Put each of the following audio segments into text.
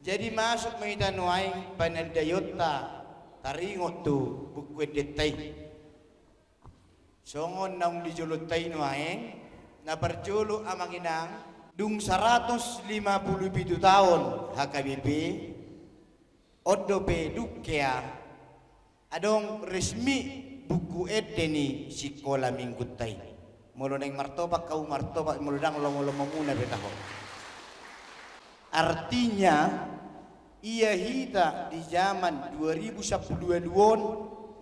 Jadi masuk mengita nuai panadayota taringot tu buku detai. Songon naung dijulutai nuai na berjulu amang inang dung 157 tahun HKBP odobe dukea adong resmi buku edeni sikola minggutai. Mulu neng martoba kau martoba muludang lomo-lomo muna betaho. Artinya ia hita di zaman 2022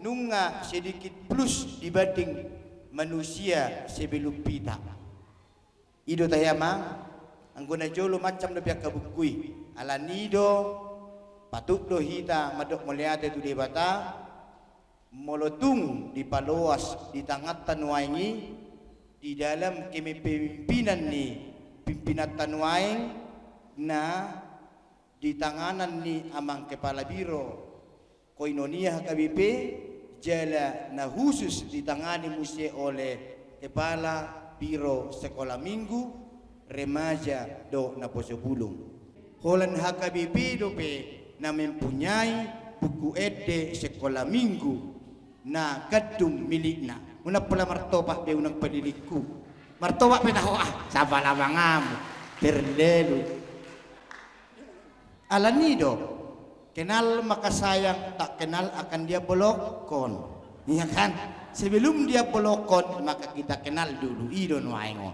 nunga sedikit plus dibanding manusia sebelum pita. Ido tayama angguna jolo macam lebih kabukui ala nido patut do hita madok melihat itu debata molotung di paloas di tangat tanuaingi di dalam kepemimpinan ni pimpinan tanuaing na di tanganan ni amang kepala biro Koinonia HKBP jala na khusus ditangani musi oleh kepala biro sekolah minggu remaja do na Posobulung. Holan HKBP do pe na mempunyai buku ede sekolah minggu na gadung milikna. Una pula martoba be unang pendidiku. Martoba pe tahu sabala bangamu terlelu. Ala nido kenal maka sayang, tak kenal akan dia bolokon, iya kan? Sebelum dia bolokon maka kita kenal dulu ido nuaingo.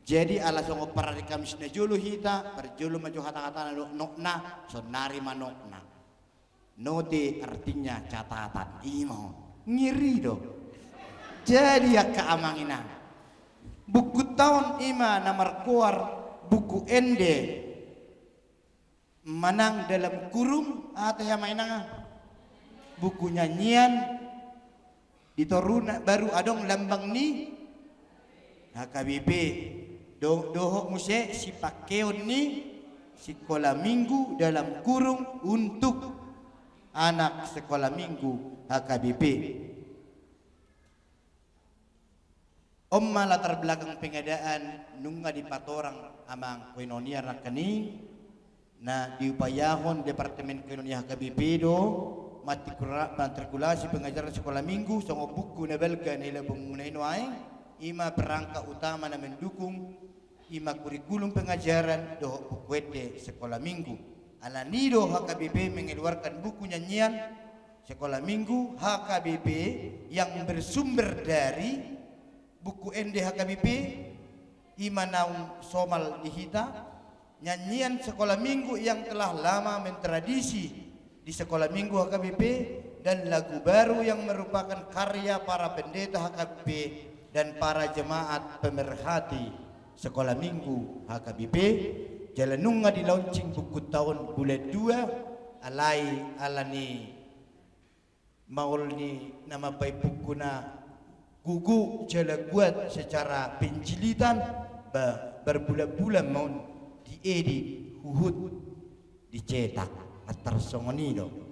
Jadi ala songo parari kami sina julu hita berjulu maju kata-kata nokna sonari manokna. Note artinya catatan imo ngiri do. Jadi ya keamangina buku tahun ima namar kuar buku ende manang dalam kurung atau yang mainang buku nyanyian ditoruna baru adong lambang ni HKBP dohok muse si pakeon ni sekolah minggu dalam kurung untuk anak sekolah minggu HKBP. Omma latar belakang pengadaan nunga di patorang amang Koinonia rakani na diupayahon Departemen Koinonia HKBP do matrikulasi pengajaran sekolah minggu songo buku na belga nila bangunay noay ima perangka utama na mendukung ima kurikulum pengajaran do buku sekolah minggu. Ala nido HKBP mengeluarkan buku nyanyian sekolah minggu HKBP yang bersumber dari buku ND HKBP ima naung somal dihita nyanyian sekolah minggu yang telah lama mentradisi di sekolah minggu HKBP dan lagu baru yang merupakan karya para pendeta HKBP dan para jemaat pemerhati sekolah minggu HKBP jalanunga di launching buku tahun bulan 2 alani maul ni nama baik buku na gugu jala buat secara penjilitan berbulan-bulan mau diedit, huhut, dicetak, atar songonido.